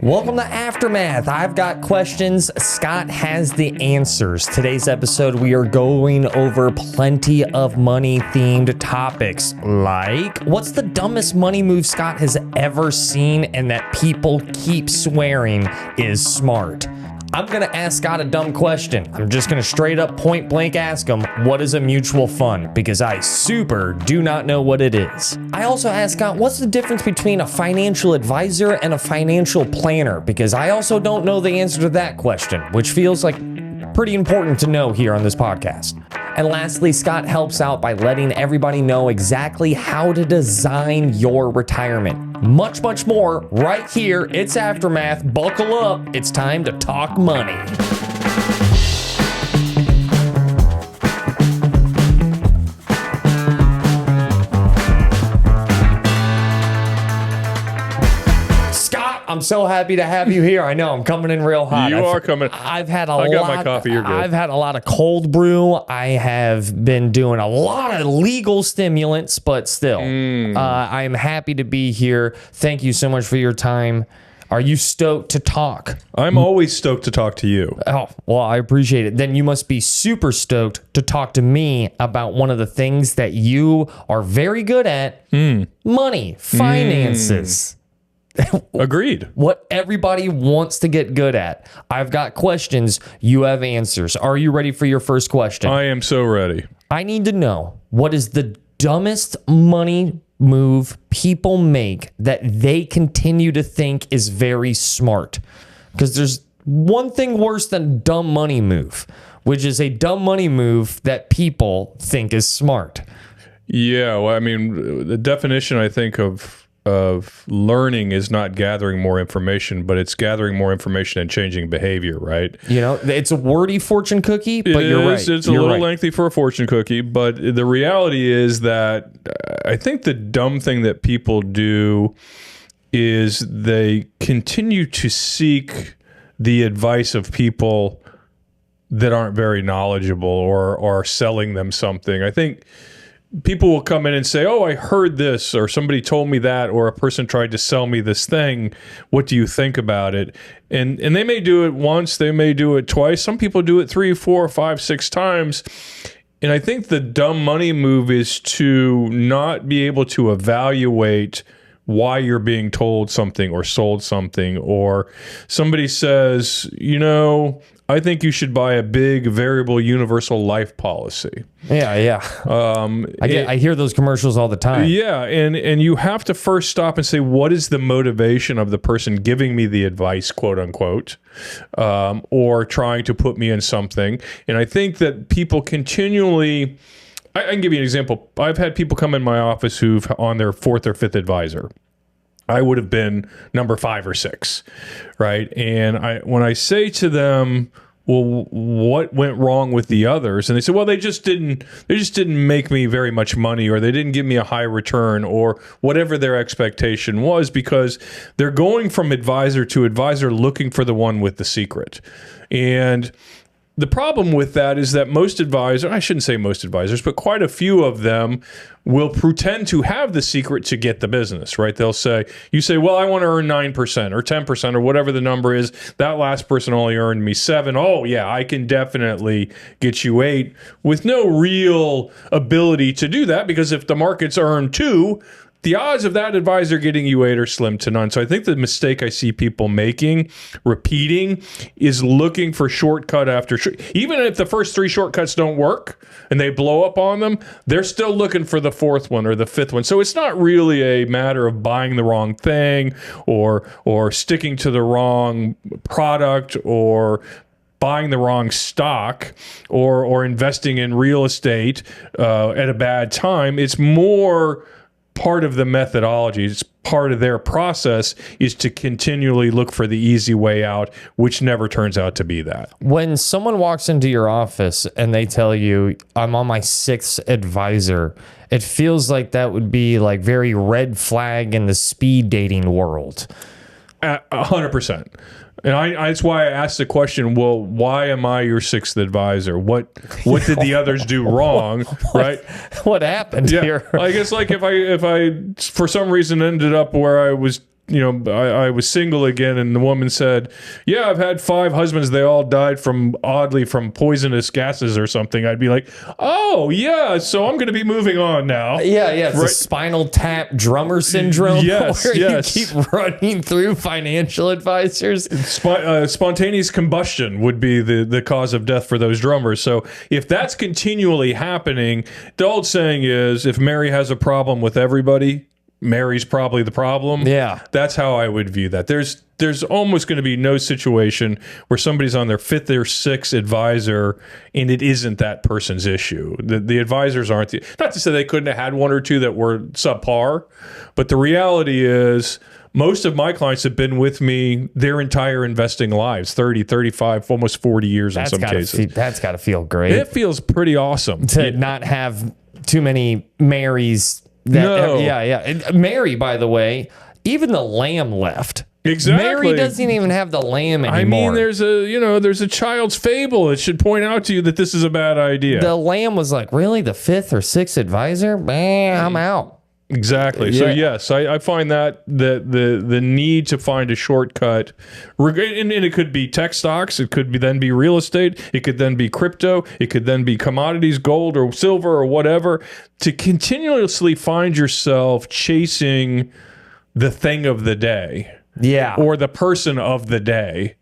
Welcome to Aftermath. I've got questions. Scott has the answers. Today's episode, we are going over plenty of money-themed topics, like what's the dumbest money move Scott has ever seen and that people keep swearing is smart? I'm going to ask Scott a dumb question. I'm just going to straight up point blank ask him, what is a mutual fund? Because I super do not know what it is. I also ask Scott, what's the difference between a financial advisor and a financial planner? Because I also don't know the answer to that question, which feels like pretty important to know here on this podcast. And lastly, Scott helps out by letting everybody know exactly how to design your retirement. Much, much more right here. It's Aftermath. Buckle up. It's time to talk money. I'm so happy to have you here. I know I'm coming in real hot. You are coming. I got my coffee. You're good. I've had a lot of cold brew. I have been doing a lot of legal stimulants, but still, I am happy to be here. Thank you so much for your time. Are you stoked to talk? I'm always stoked to talk to you. Oh, well, I appreciate it. Then you must be super stoked to talk to me about one of the things that you are very good at, money, finances. Agreed. What everybody wants to get good at. I've got questions. You have answers. Are you ready for your first question? I am so ready. I need to know, what is the dumbest money move people make that they continue to think is very smart? Because there's one thing worse than dumb money move, which is a dumb money move that people think is smart. Yeah, well, I mean, the definition I think of learning is not gathering more information, but it's gathering more information and changing behavior, right? You know, it's a wordy fortune cookie, but you're right. It's a little lengthy for a fortune cookie, but the reality is that I think the dumb thing that people do is they continue to seek the advice of people that aren't very knowledgeable or are selling them something. I think people will come in and say, oh, I heard this, or somebody told me that, or a person tried to sell me this thing. What do you think about it? And they may do it once, they may do it twice. Some people do it 3, 4, 5, 6 times. And I think the dumb money move is to not be able to evaluate why you're being told something or sold something, or somebody says, you know, I think you should buy a big variable universal life policy. Yeah. I hear those commercials all the time. Yeah, and you have to first stop and say, what is the motivation of the person giving me the advice, quote unquote, or trying to put me in something? And I think that people continually, I can give you an example. I've had people come in my office who've on their 4th or 5th advisor. I would have been number 5 or 6, right? And when I say to them, well, what went wrong with the others? And they say, well, they just didn't make me very much money, or they didn't give me a high return, or whatever their expectation was, because they're going from advisor to advisor looking for the one with the secret. And the problem with that is that most advisors, I shouldn't say most advisors, but quite a few of them will pretend to have the secret to get the business, right? They'll say, you say, well, I want to earn 9% or 10% or whatever the number is. That last person only earned me 7. Oh, yeah, I can definitely get you 8, with no real ability to do that, because if the market's earned 2, the odds of that advisor getting you 8 are slim to none. So I think the mistake I see people making, repeating, is looking for shortcut after even if the first 3 shortcuts don't work and they blow up on them, they're still looking for the 4th one or the 5th one. So it's not really a matter of buying the wrong thing or sticking to the wrong product or buying the wrong stock or investing in real estate at a bad time. It's more part of the methodology. It's part of their process is to continually look for the easy way out, which never turns out to be that. When someone walks into your office and they tell you, I'm on my 6th advisor, it feels like that would be like very red flag in the speed dating world. 100%. And that's why I asked the question, well, why am I your 6th advisor? What did the others do wrong, right? What happened here? I guess like if I for some reason ended up where I was I was single again, and the woman said, yeah, I've had 5 husbands. They all died from poisonous gases or something. I'd be like, oh, yeah, so I'm going to be moving on now. Yeah. It's a spinal tap drummer syndrome. Yes, where yes. you keep running through financial advisors. Spontaneous combustion would be the cause of death for those drummers. So if that's continually happening, the old saying is, if Mary has a problem with everybody, Mary's probably the problem. Yeah. That's how I would view that. There's almost going to be no situation where somebody's on their 5th or 6th advisor and it isn't that person's issue. The advisors aren't not to say they couldn't have had 1 or 2 that were subpar, but the reality is most of my clients have been with me their entire investing lives, 30, 35, almost 40 years in some cases. That's got to feel great. It feels pretty awesome. To not have too many Marys. No. Yeah. And Mary, by the way, even the lamb left. Exactly. Mary doesn't even have the lamb anymore. I mean, there's a child's fable that should point out to you that this is a bad idea. The lamb was like, really? The 5th or 6th advisor? Man, I'm out. Exactly. Yeah. So yes, I find that the need to find a shortcut, and it could be tech stocks, it could then be real estate, it could then be crypto, it could then be commodities, gold or silver or whatever, to continuously find yourself chasing the thing of the day. Yeah. Or the person of the day.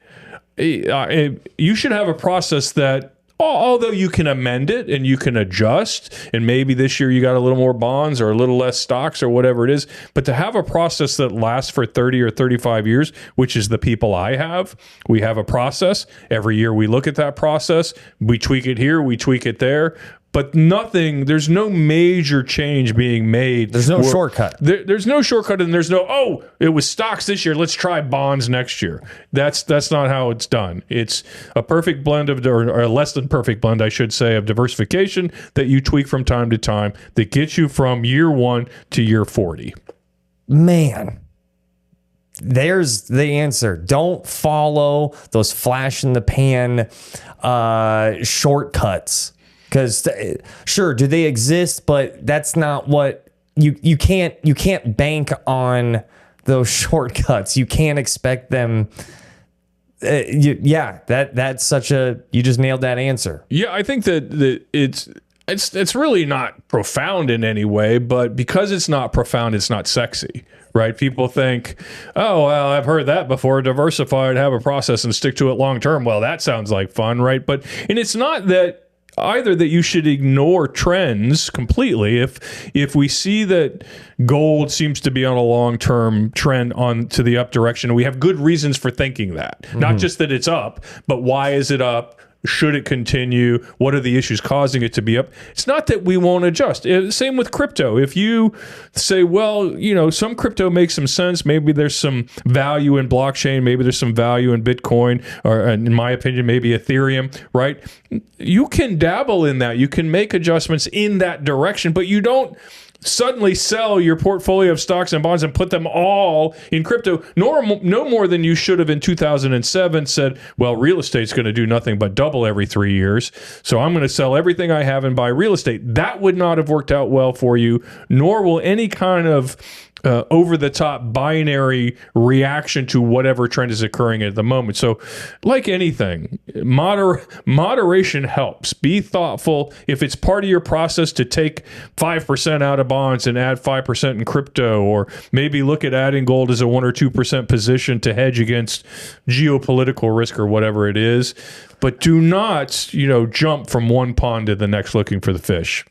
You should have a process that, although you can amend it and you can adjust, and maybe this year you got a little more bonds or a little less stocks or whatever it is, but to have a process that lasts for 30 or 35 years, which is the people I have, we have a process. Every year we look at that process, we tweak it here, we tweak it there, but there's no major change being made. There's no shortcut. There's no shortcut, and there's no, it was stocks this year, let's try bonds next year. That's not how it's done. It's a perfect blend or a less than perfect blend, I should say, of diversification that you tweak from time to time that gets you from year 1 to year 40. Man. There's the answer. Don't follow those flash in the pan shortcuts. Because sure, do they exist? But that's not what you can't bank on those shortcuts. You can't expect them. That's such a, you just nailed that answer. Yeah, I think that it's really not profound in any way, but because it's not profound, it's not sexy. Right? People think, oh, well, I've heard that before. Diversify and have a process and stick to it long term. Well, that sounds like fun, right? And it's not that either that you should ignore trends completely. If we see that gold seems to be on a long-term trend on to the up direction, we have good reasons for thinking that. Mm-hmm. Not just that it's up, but why is it up? Should it continue? What are the issues causing it to be up? It's not that we won't adjust. Same with crypto. If you say, well, some crypto makes some sense. Maybe there's some value in blockchain. Maybe there's some value in Bitcoin, or in my opinion, maybe Ethereum, right? You can dabble in that. You can make adjustments in that direction, but you don't suddenly sell your portfolio of stocks and bonds and put them all in crypto, no more than you should have in 2007 said, well, real estate's going to do nothing but double every 3 years, so I'm going to sell everything I have and buy real estate. That would not have worked out well for you, nor will any kind of over-the-top binary reaction to whatever trend is occurring at the moment. So like anything, moderation helps. Be thoughtful. If it's part of your process to take 5% out of bonds and add 5% in crypto, or maybe look at adding gold as a 1 or 2% position to hedge against geopolitical risk or whatever it is, but do not, jump from one pond to the next looking for the fish.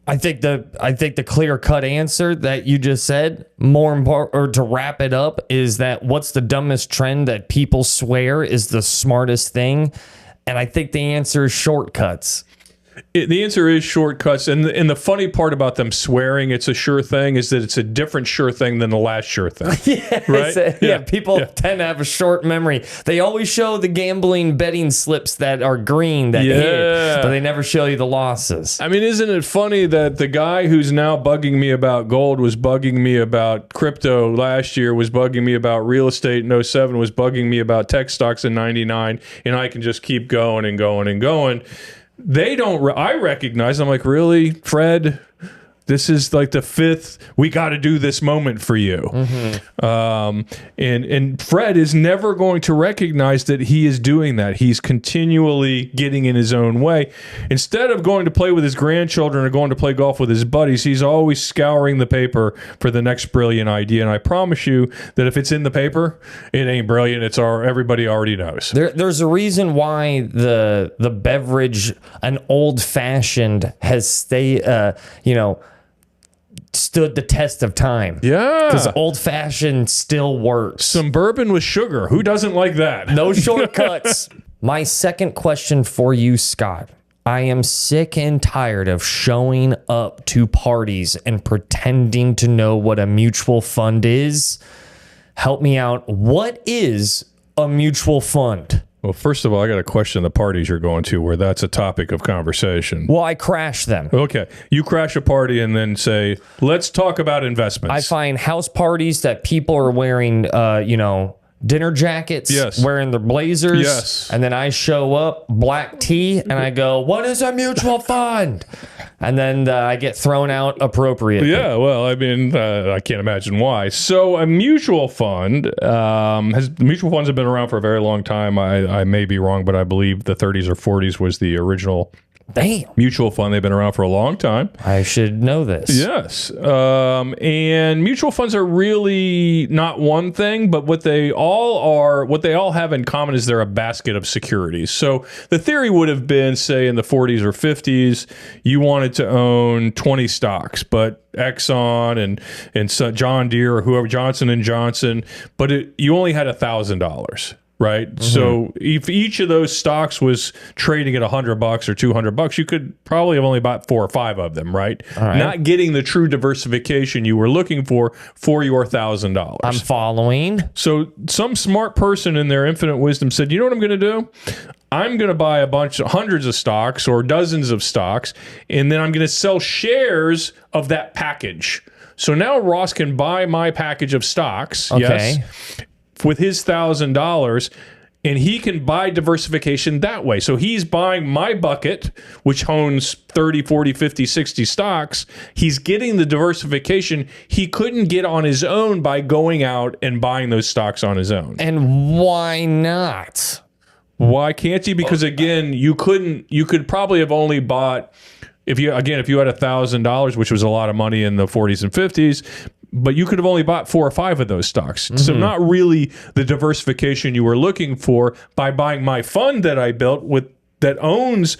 I think the clear-cut answer that you just said, more important, or to wrap it up, is that what's the dumbest trend that people swear is the smartest thing? And I think the answer is shortcuts. The answer is shortcuts, and the funny part about them swearing it's a sure thing is that it's a different sure thing than the last sure thing. Right? People tend to have a short memory. They always show the gambling betting slips that are green that hit, but they never show you the losses. I mean, isn't it funny that the guy who's now bugging me about gold was bugging me about crypto last year, was bugging me about real estate in 07, was bugging me about tech stocks in 99, and I can just keep going and going and going. They don't. I recognize. I'm like, really, Fred? This is like the fifth, we got to do this moment for you. And Fred is never going to recognize that he is doing that. He's continually getting in his own way. Instead of going to play with his grandchildren or going to play golf with his buddies, he's always scouring the paper for the next brilliant idea. And I promise you that if it's in the paper, it ain't brilliant. Everybody already knows. There's a reason why the beverage, an old fashioned, has stood the test of time. Yeah. Because old fashioned still works. Some bourbon with sugar. Who doesn't like that? No shortcuts. My second question for you, Scott. I am sick and tired of showing up to parties and pretending to know what a mutual fund is. Help me out. What is a mutual fund? Well, first of all, I got to question the parties you're going to where that's a topic of conversation. Well, I crash them. Okay. You crash a party and then say, let's talk about investments. I find house parties that people are wearing, dinner jackets, Yes. wearing their blazers. Yes. And then I show up, black tea, and I go, what is a mutual fund? And then I get thrown out appropriately. Yeah, well, I mean, I can't imagine why. So a mutual fund, mutual funds have been around for a very long time. I may be wrong, but I believe the 30s or 40s was the original Damn. mutual fund. They've been around for a long time. I should know this. Yes. And mutual funds are really not one thing, but what they all have in common is they're a basket of securities. So the theory would have been, say, in the 40s or 50s, you wanted to own 20 stocks, but Exxon and so John Deere or whoever, Johnson & Johnson, but you only had $1,000. Right. Mm-hmm. So if each of those stocks was trading at $100 or $200, you could probably have only bought 4 or 5 of them. Right. Not getting the true diversification you were looking for your $1,000. I'm following. So some smart person in their infinite wisdom said, you know what I'm going to do? I'm going to buy hundreds of stocks or dozens of stocks, and then I'm going to sell shares of that package. So now Ross can buy my package of stocks. Okay. Yes. With his $1,000, and he can buy diversification that way. So he's buying my bucket, which owns 30, 40, 50, 60 stocks. He's getting the diversification he couldn't get on his own by going out and buying those stocks on his own. And why not? Why can't he? Because again, you could probably have only bought, if you had $1,000, which was a lot of money in the 40s and 50s, but you could have only bought 4 or 5 of those stocks. Mm-hmm. So not really the diversification you were looking for by buying my fund that I built that owns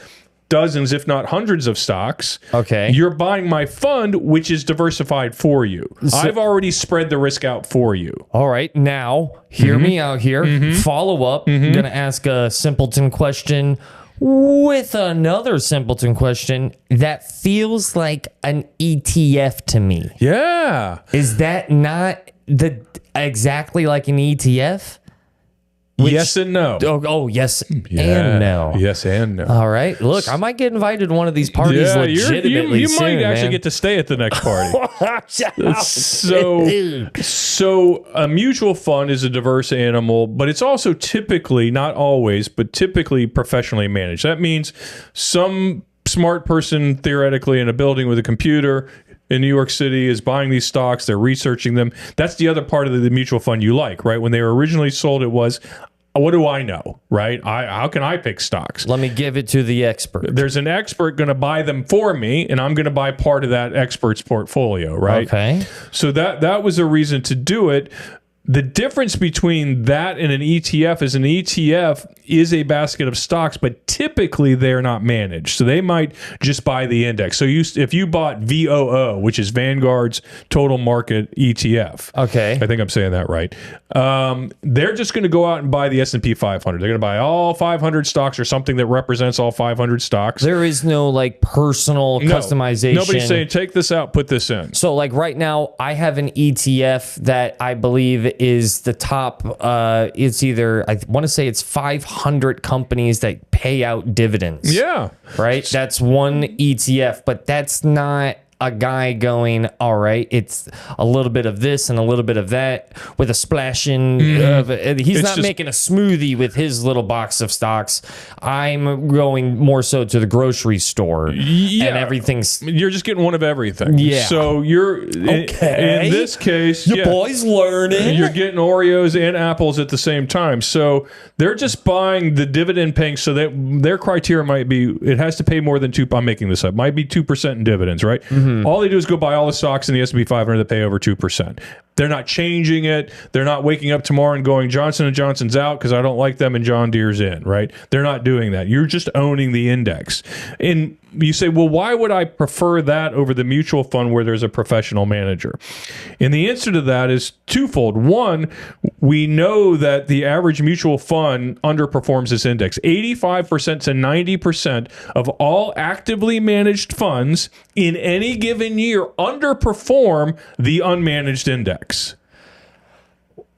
dozens, if not hundreds of stocks. Okay. You're buying my fund, which is diversified for you. So, I've already spread the risk out for you. All right. Now, hear me out here. Mm-hmm. Follow up. I'm going to ask a simpleton question with another simpleton question that feels like an ETF to me. Yeah. Is that not exactly like an ETF? Yes and no. Yes and no. Yes and no. All right. Look, I might get invited to one of these parties legitimately you soon, might actually get to stay at the next party. So a mutual fund is a diverse animal, but it's also typically, not always, but typically professionally managed. That means some smart person theoretically in a building with a computer in New York City is buying these stocks. They're researching them. That's the other part of the mutual fund you like, right? When they were originally sold, it was, what do I know, right? How can I pick stocks? Let me give it to the expert. There's an expert going to buy them for me, and I'm going to buy part of that expert's portfolio, right? Okay. So that was a reason to do it. The difference between that and an ETF is an ETF is a basket of stocks, but typically they're not managed. So they might just buy the index. So if you bought VOO, which is Vanguard's total market ETF. Okay. I think I'm saying that right. They're just going to go out and buy the S&P 500. They're going to buy all 500 stocks or something that represents all 500 stocks. There is no personal customization. Nobody's saying take this out, put this in. So right now I have an ETF that I believe is the top, it's either, I want to say it's 500 companies that pay out dividends. Yeah. Right? That's one ETF, but that's not a guy going, all right, it's a little bit of this and a little bit of that with a splashing of he's not making a smoothie with his little box of stocks. I'm going more so to the grocery store and everything's... You're just getting one of everything. Yeah. So you're... Okay. In this case... Your boy's learning. You're getting Oreos and apples at the same time. So they're just buying the dividend paying, so that their criteria might be, it has to pay more than 2%. I'm making this up. Might be 2% in dividends, right? All they do is go buy all the stocks in the S&P 500 that pay over 2%. They're not changing it. They're not waking up tomorrow and going, Johnson & Johnson's out because I don't like them and John Deere's in, right? They're not doing that. You're just owning the index. And you say, well, why would I prefer that over the mutual fund where there's a professional manager? And the answer to that is twofold. One, we know that the average mutual fund underperforms this index. 85% to 90% of all actively managed funds in any given year underperform the unmanaged index.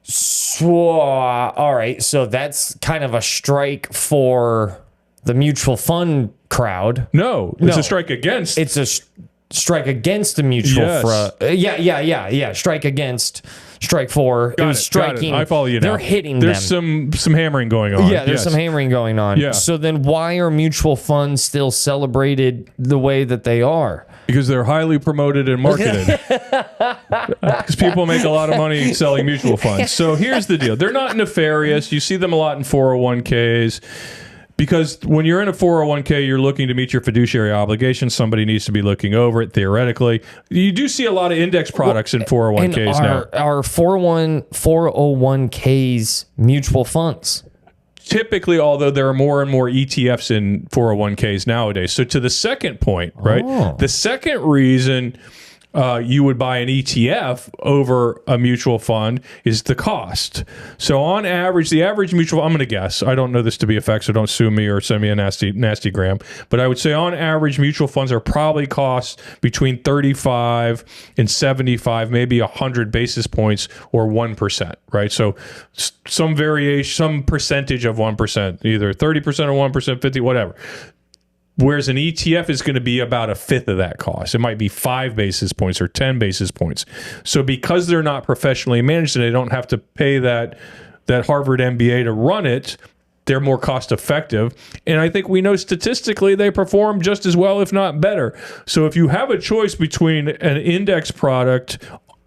So, all right. So that's kind of a strike for the mutual fund crowd. No, it's a strike against. It's a strike against the mutual fund. Yeah. Strike against, strike for. It was striking. I follow you now. They're hitting There's some hammering going on. Yeah, there's some hammering going on. Yeah. So then why are mutual funds still celebrated the way that they are? Because they're highly promoted and marketed. Because people make a lot of money selling mutual funds. So here's the deal. They're not nefarious. You see them a lot in 401ks. Because when you're in a 401k, you're looking to meet your fiduciary obligations. Somebody needs to be looking over it, theoretically. You do see a lot of index products in 401ks now. Are 401ks mutual funds? Typically, although there are more and more ETFs in 401ks nowadays. So to the second point, right? The second reason you would buy an ETF over a mutual fund is the cost. So on average, the average mutual, I'm going to guess, I don't know this to be a fact, so don't sue me or send me a nasty gram, but I would say on average, mutual funds are probably cost between 35 and 75, maybe 100 basis points or 1%, right? So some variation, some percentage of 1%, either 30% or 1%, 50, whatever. Whereas an ETF is going to be about a fifth of that cost. It might be 5 basis points or 10 basis points. So because they're not professionally managed and they don't have to pay that Harvard MBA to run it, they're more cost effective. And I think we know statistically they perform just as well, if not better. So if you have a choice between an index product,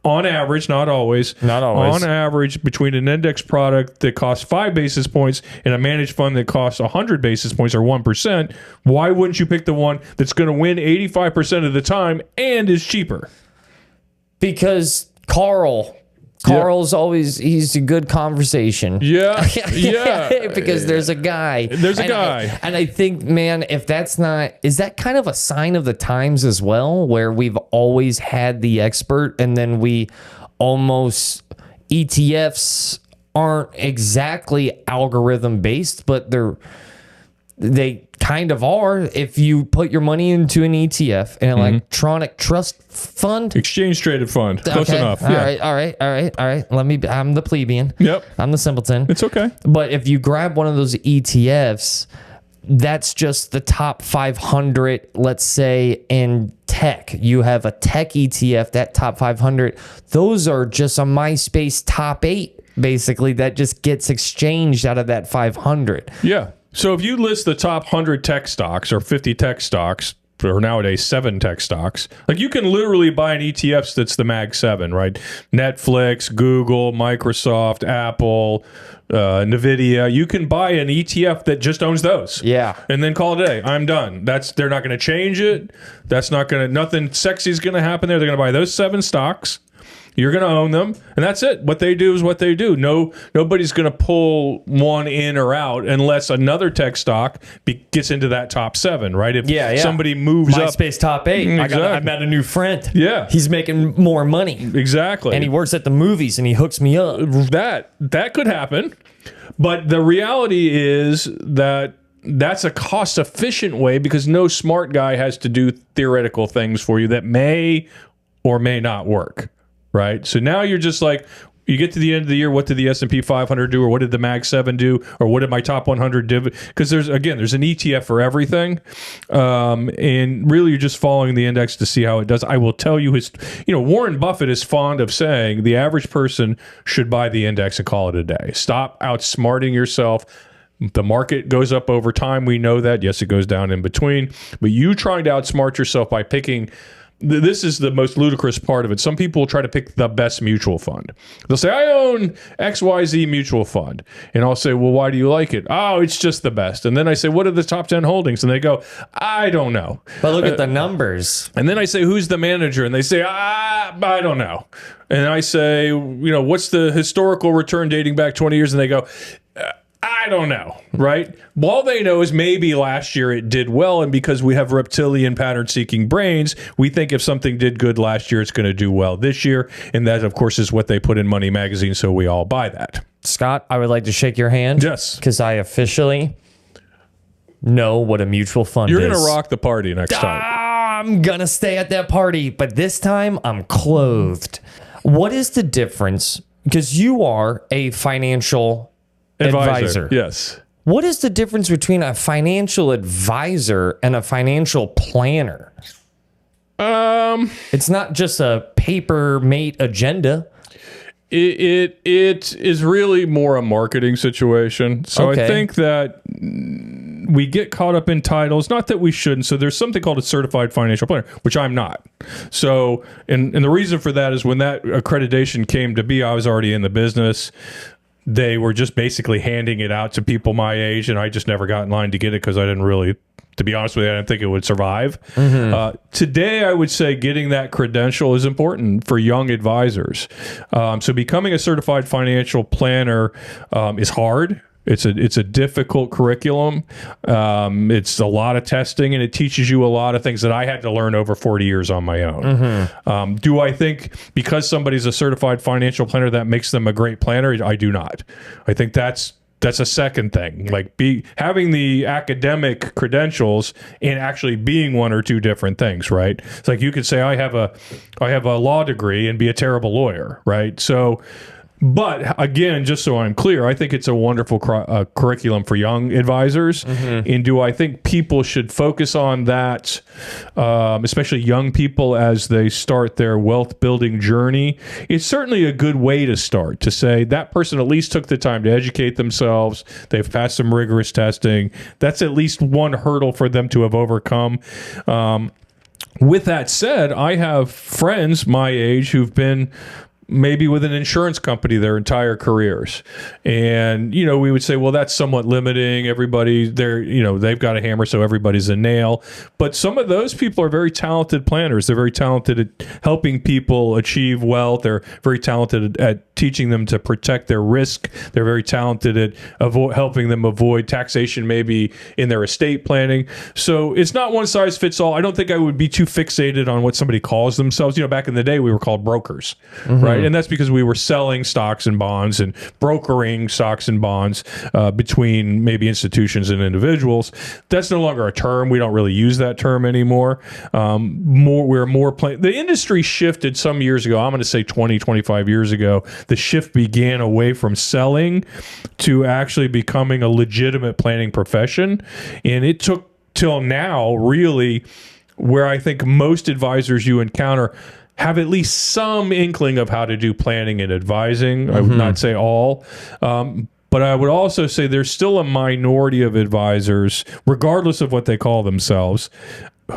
on average, not always, on average, between an index product that costs 5 basis points and a managed fund that costs 100 basis points or 1%, why wouldn't you pick the one that's going to win 85% of the time and is cheaper? Because Carl's always, he's a good conversation. Yeah. Because there's a guy. And I think, man, if that's not, is that kind of a sign of the times as well, where we've always had the expert and then we almost, ETFs aren't exactly algorithm based, but they kind of are. If you put your money into an ETF, an electronic trust fund, exchange traded fund, close enough. All right. I'm the plebeian. Yep. I'm the simpleton. It's okay. But if you grab one of those ETFs, that's just the top 500, let's say, in tech. You have a tech ETF, that top 500. Those are just a MySpace top 8, basically, that just gets exchanged out of that 500. Yeah. So if you list the top 100 tech stocks or 50 tech stocks, or nowadays 7 tech stocks, like you can literally buy an ETF that's the Mag 7, right? Netflix, Google, Microsoft, Apple, NVIDIA. You can buy an ETF that just owns those. Yeah. And then call it a day. I'm done. They're not going to change it. Nothing sexy is going to happen there. They're going to buy those 7 stocks. You're going to own them, and that's it. What they do is what they do. Nobody's going to pull one in or out unless another tech stock gets into that top 7, right? If somebody moves up. MySpace top 8. Exactly. I met a new friend. Yeah. He's making more money. Exactly. And he works at the movies, and he hooks me up. That could happen. But the reality is that that's a cost-efficient way because no smart guy has to do theoretical things for you that may or may not work. Right. So now you're just like, You get to the end of the year, what did the S&P 500 do, or what did the Mag 7 do, or what did my top 100 do? Because there's an ETF for everything, and really you're just following the index to see how it does. I will tell you, Warren Buffett is fond of saying the average person should buy the index and call it a day. Stop outsmarting yourself. The market goes up over time. We know that. Yes, it goes down in between. But you trying to outsmart yourself by picking, this is the most ludicrous part of it. Some people will try to pick the best mutual fund. They'll say, I own XYZ mutual fund. And I'll say, well, why do you like it? Oh, it's just the best. And then I say, what are the top 10 holdings? And they go, I don't know. But look at the numbers. And then I say, who's the manager? And they say, I don't know. And I say, what's the historical return dating back 20 years? And they go, I don't know, right? All they know is maybe last year it did well, and because we have reptilian pattern-seeking brains, we think if something did good last year, it's going to do well this year, and that, of course, is what they put in Money Magazine, so we all buy that. Scott, I would like to shake your hand. Yes. Because I officially know what a mutual fund is. You're going to rock the party next time. I'm going to stay at that party, but this time I'm clothed. What is the difference? Because you are a financial advisor. Yes. What is the difference between a financial advisor and a financial planner? It's not just a paper-made agenda. It is really more a marketing situation. So Okay. I think that we get caught up in titles, not that we shouldn't. So there's something called a certified financial planner, which I'm not. So, and the reason for that is when that accreditation came to be, I was already in the business. They were just basically handing it out to people my age, and I just never got in line to get it because I didn't really, to be honest with you, I didn't think it would survive. Today, I would say getting that credential is important for young advisors. So becoming a certified financial planner is hard. It's a difficult curriculum. It's a lot of testing, and it teaches you a lot of things that I had to learn over 40 years on my own. Do I think because somebody's a certified financial planner that makes them a great planner? I do not. I think that's a second thing. Like having the academic credentials and actually being one or two different things, right? It's like you could say I have a law degree and be a terrible lawyer, right? So. But again, just so I'm clear, I think it's a wonderful curriculum for young advisors. And do I think people should focus on that, especially young people as they start their wealth building journey? It's certainly a good way to start, to say that person at least took the time to educate themselves. They've passed some rigorous testing. That's at least one hurdle for them to have overcome. With that said, I have friends my age who've been maybe with an insurance company their entire careers. And, we would say, well, that's somewhat limiting. Everybody, they've got a hammer, so everybody's a nail. But some of those people are very talented planners. They're very talented at helping people achieve wealth. They're very talented at teaching them to protect their risk. They're very talented at helping them avoid taxation, maybe in their estate planning. So it's not one size fits all. I don't think I would be too fixated on what somebody calls themselves. Back in the day, we were called brokers, right? And that's because we were selling stocks and bonds and brokering stocks and bonds between maybe institutions and individuals. That's no longer a term. We don't really use that term anymore. The industry shifted some years ago. I'm going to say 20, 25 years ago. The shift began away from selling to actually becoming a legitimate planning profession. And it took till now, really, where I think most advisors you encounter have at least some inkling of how to do planning and advising. I would not say all. But I would also say there's still a minority of advisors, regardless of what they call themselves,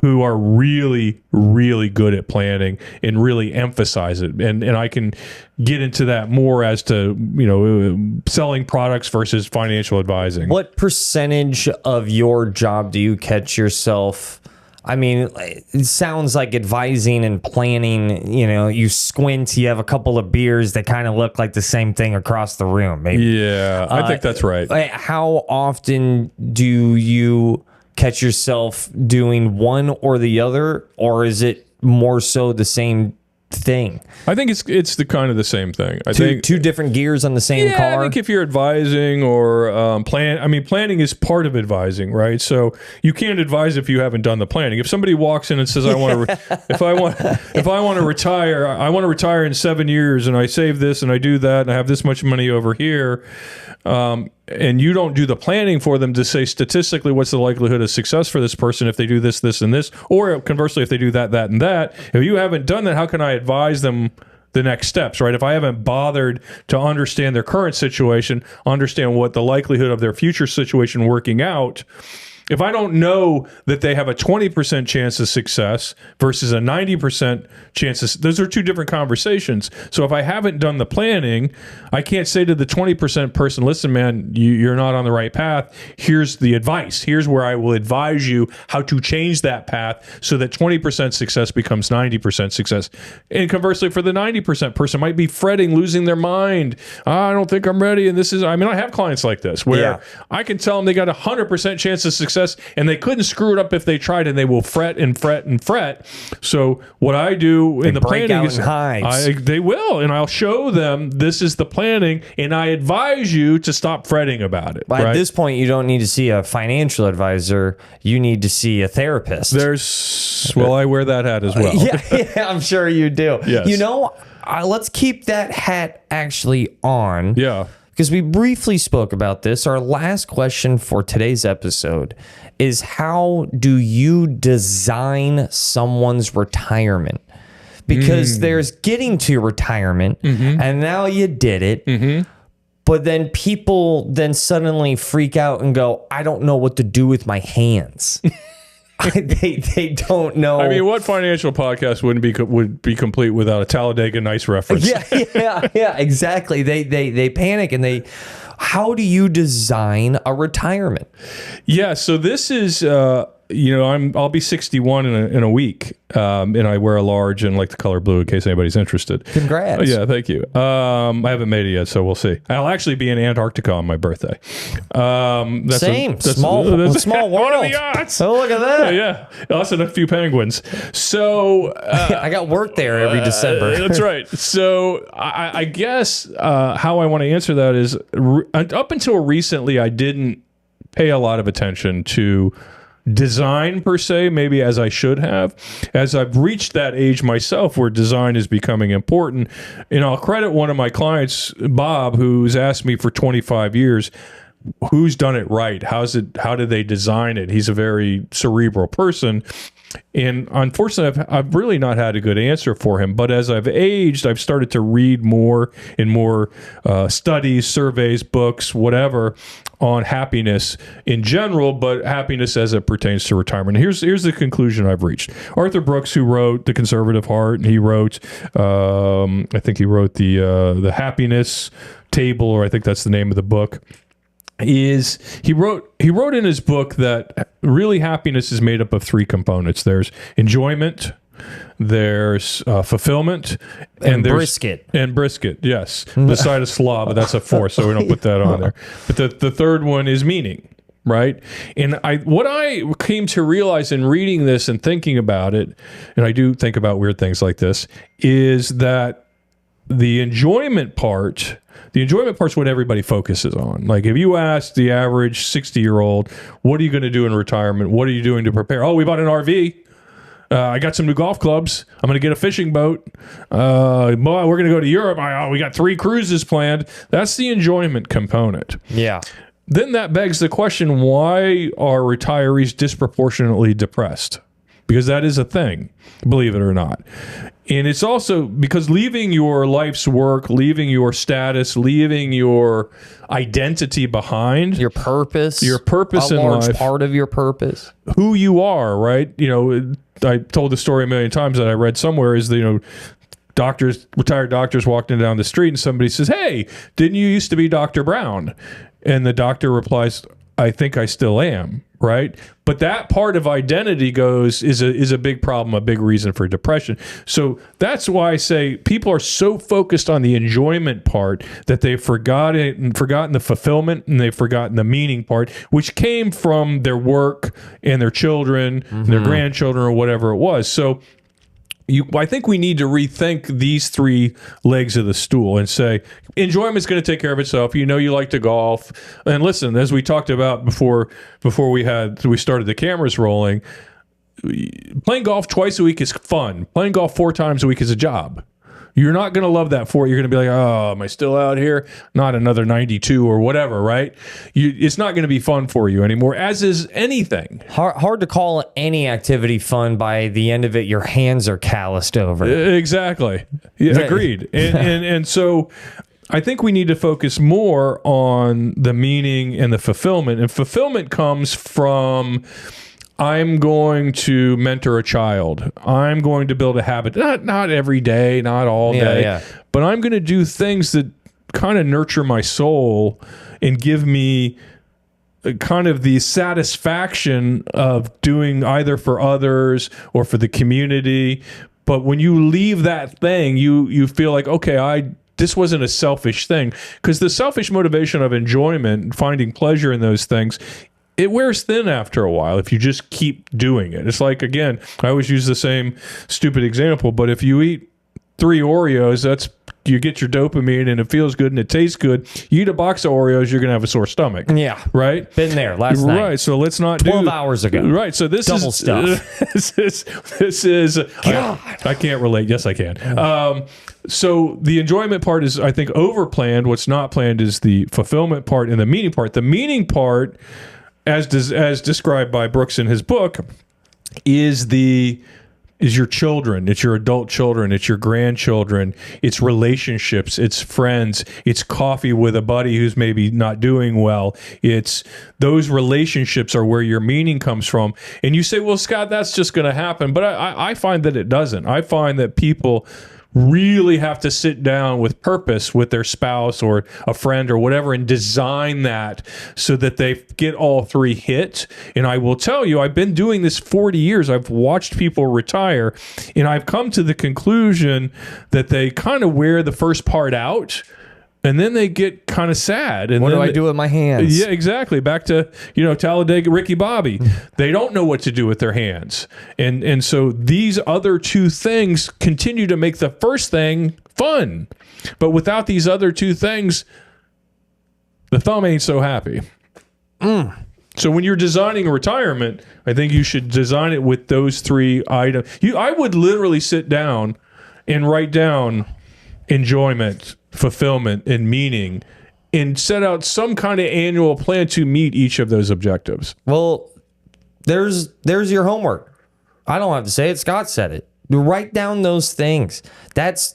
who are really, really good at planning and really emphasize it. And I can get into that more as to, selling products versus financial advising. What percentage of your job do you catch yourself? I mean, it sounds like advising and planning, you squint, you have a couple of beers that kind of look like the same thing across the room. Maybe. Yeah, I think that's right. How often do you catch yourself doing one or the other, or is it more so the same thing? I think it's the kind of the same thing. I think Two different gears on the same car. I think if you're advising or planning is part of advising, right? So you can't advise if you haven't done the planning. If somebody walks in and says, "I want to, if I want to retire, I want to retire in 7 years, and I save this and I do that, and I have this much money over here," and you don't do the planning for them to say statistically what's the likelihood of success for this person if they do this, this, and this, or conversely if they do that, that, and that. If you haven't done that, how can I advise them the next steps, right? If I haven't bothered to understand their current situation, understand what the likelihood of their future situation working out, if I don't know that they have a 20% chance of success versus a 90% chance, those are two different conversations. So if I haven't done the planning, I can't say to the 20% person, "Listen, man, you're not on the right path. Here's the advice. Here's where I will advise you how to change that path so that 20% success becomes 90% success." And conversely, for the 90% person might be fretting, losing their mind. "I don't think I'm ready." And I have clients like this where I can tell them they got a 100% chance of success, and they couldn't screw it up if they tried, and they will fret and fret and fret. So what I do in the planning is they will, and I'll show them this is the planning, and I advise you to stop fretting about it. But at this point, you don't need to see a financial advisor. You need to see a therapist. I wear that hat as well. Yeah, I'm sure you do. Yes. Let's keep that hat actually on. Yeah. Because we briefly spoke about this. Our last question for today's episode is, how do you design someone's retirement? Because there's getting to retirement, and now you did it. But then people then suddenly freak out and go, "I don't know what to do with my hands." They don't know. I mean, what financial podcast would be complete without a Talladega Nights reference? Yeah, exactly. They panic and how do you design a retirement? Yeah, so this is I'll be 61 in a week, and I wear a large and like the color blue in case anybody's interested. Congrats. Yeah, thank you. I haven't made it yet, so we'll see. I'll actually be in Antarctica on my birthday. Small world. What are the odds? Oh, look at that. Yeah, us and a few penguins. So I got work there every December. That's right. So I guess how I want to answer that is up until recently, I didn't pay a lot of attention to design per se, maybe as I should have. As I've reached that age myself where design is becoming important, and I'll credit one of my clients, Bob, who's asked me for 25 years, who's done it right? How did they design it? He's a very cerebral person. And unfortunately, I've really not had a good answer for him. But as I've aged, I've started to read more and more studies, surveys, books, whatever, on happiness in general, but happiness as it pertains to retirement. Here's the conclusion I've reached. Arthur Brooks, who wrote The Conservative Heart, and he wrote, I think he wrote the Happiness Table, or I think that's the name of the book. He wrote in his book that really happiness is made up of three components. There's enjoyment, there's fulfillment, and there's brisket. And brisket, yes. Beside a slaw, but that's a fourth, so we don't put that on there. But the third one is meaning, right? And what I came to realize in reading this and thinking about it, and I do think about weird things like this, is that the enjoyment part's what everybody focuses on. Like if you ask the average 60-year-old, what are you going to do in retirement? What are you doing to prepare? Oh, we bought an RV. I got some new golf clubs. I'm going to get a fishing boat. We're going to go to Europe. We got 3 cruises planned. That's the enjoyment component. Yeah. Then that begs the question, why are retirees disproportionately depressed? Because that is a thing, believe it or not. And it's also because leaving your life's work, leaving your status, leaving your identity behind. Your purpose. In life. A large part of your purpose. Who you are, right? I told the story a million times that I read somewhere is, retired doctors walking down the street and somebody says, "Hey, didn't you used to be Dr. Brown?" And the doctor replies, "I think I still am," right? But that part of identity is a big problem, a big reason for depression. So that's why I say people are so focused on the enjoyment part that they've forgotten the fulfillment, and they've forgotten the meaning part, which came from their work and their children, and their grandchildren, or whatever it was. So I think we need to rethink these three legs of the stool and say enjoyment's going to take care of itself. You know, you like to golf, and listen, as we talked about before we started the cameras rolling, playing golf twice a week is fun. Playing golf 4 times a week is a job. You're not going to love that for it. You're going to be like, oh, am I still out here? Not another 92 or whatever, right? It's not going to be fun for you anymore, as is anything. Hard to call any activity fun. By the end of it, your hands are calloused over. Exactly. Yeah, agreed. And so I think we need to focus more on the meaning and the fulfillment. And fulfillment comes from, I'm going to mentor a child. I'm going to build a habit. Not every day, not all day, but I'm going to do things that kind of nurture my soul and give me kind of the satisfaction of doing either for others or for the community. But when you leave that thing, you feel like, okay, this wasn't a selfish thing, because the selfish motivation of enjoyment, finding pleasure in those things, it wears thin after a while if you just keep doing it. It's like, again, I always use the same stupid example, but if you eat 3 Oreos, you get your dopamine and it feels good and it tastes good. You eat a box of Oreos, you're going to have a sore stomach. Yeah. Right? Been there last night. Right. So let's not 12 hours ago. Right. So this Double is stuff. This is I can't relate. Yes, I can. So the enjoyment part is, I think, overplanned. What's not planned is the fulfillment part and the meaning part. The meaning part, as described by Brooks in his book, is your children. It's your adult children. It's your grandchildren. It's relationships. It's friends. It's coffee with a buddy who's maybe not doing well. It's those relationships are where your meaning comes from. And you say, well, Scott, that's just going to happen. But I find that it doesn't. I find that people really have to sit down with purpose with their spouse or a friend or whatever and design that so that they get all 3 hit. And I will tell you, I've been doing this 40 years. I've watched people retire, and I've come to the conclusion that they kind of wear the first part out, and then they get kind of sad. And what do I do with my hands? Yeah, exactly. Back to, Talladega, Ricky Bobby. They don't know what to do with their hands. And so these other 2 things continue to make the first thing fun. But without these other 2 things, the thumb ain't so happy. So when you're designing a retirement, I think you should design it with those 3 items. I would literally sit down and write down enjoyment, fulfillment, and meaning, and set out some kind of annual plan to meet each of those objectives. Well, there's your homework. I don't have to say it. Scott said it. Write down those things. That's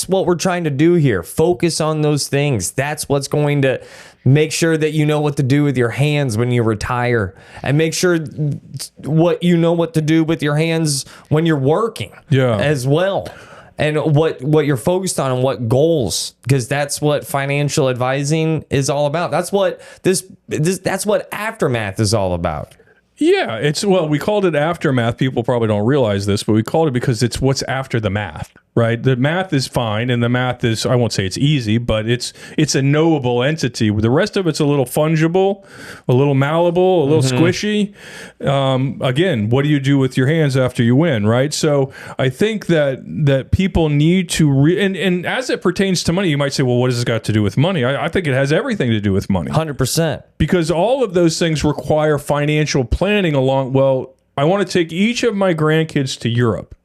what we're trying to do here. Focus on those things. That's what's going to make sure that you know what to do with your hands when you retire, and make sure what you know what to do with your hands when you're working as well. And what you're focused on and what goals, because that's what financial advising is all about. That's what that's what Aftermath is all about. Yeah, we called it Aftermath. People probably don't realize this, but we called it because it's what's after the math, right? The math is fine, and the math is, I won't say it's easy, but it's a knowable entity. The rest of it's a little fungible, a little malleable, a little squishy. Again, what do you do with your hands after you win, right? So I think that people need to, and as it pertains to money, you might say, well, what has this got to do with money? I think it has everything to do with money. 100%. Because all of those things require financial planning along. Well, I want to take each of my grandkids to Europe.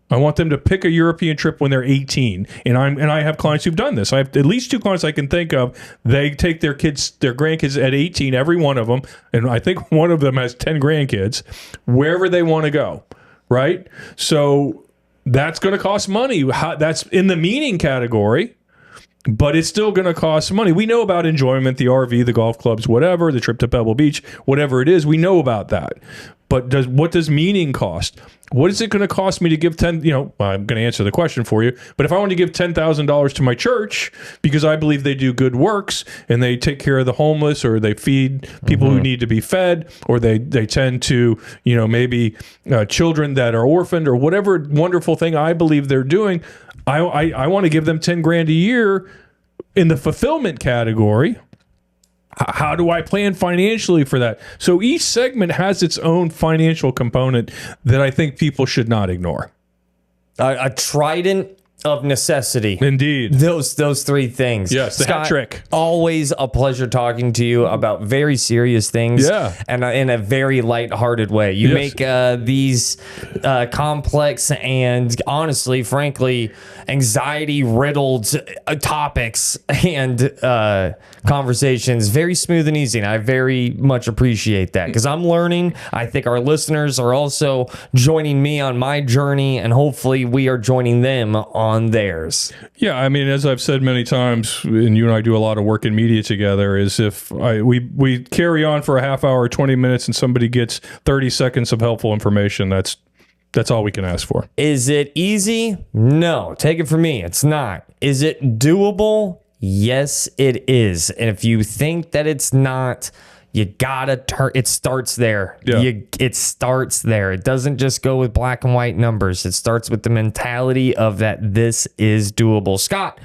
I want them to pick a European trip when they're 18. And I have clients who've done this. I have at least 2 clients I can think of. They take their grandkids at 18, every one of them. And I think one of them has 10 grandkids, wherever they want to go. Right? So that's going to cost money. That's in the meaning category. But it's still going to cost money. We know about enjoyment, the RV, the golf clubs, whatever, the trip to Pebble Beach, whatever it is. We know about that. But what does meaning cost? What is it going to cost me to give I'm going to answer the question for you. But if I want to give $10,000 to my church because I believe they do good works and they take care of the homeless, or they feed people who need to be fed, or they tend to, maybe children that are orphaned, or whatever wonderful thing I believe they're doing, I want to give them 10 grand a year in the fulfillment category. How do I plan financially for that? So each segment has its own financial component that I think people should not ignore. A trident of necessity. Indeed. Those three things. Yes, the Scott, hat trick. Always a pleasure talking to you about very serious things. Yeah. And in a very lighthearted way. You Yes. make these complex and honestly, frankly, anxiety-riddled topics and conversations very smooth and easy. And I very much appreciate that because I'm learning. I think our listeners are also joining me on my journey, and hopefully we are joining them on theirs. Yeah, I mean, as I've said many times, and you and I do a lot of work in media together, is if we carry on for a half hour, 20 minutes, and somebody gets 30 seconds of helpful information, that's all we can ask for. Is it easy? No. Take it from me. It's not. Is it doable? Yes, it is. And if you think that it's not, you gotta turn. It starts there. Yeah. It starts there. It doesn't just go with black and white numbers. It starts with the mentality of that this is doable. Scott,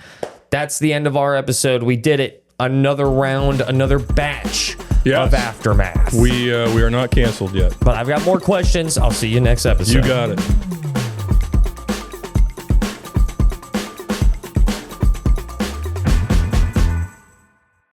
that's the end of our episode. We did it. Another round, another batch of Aftermath. We are not canceled yet. But I've got more questions. I'll see you next episode. You got it.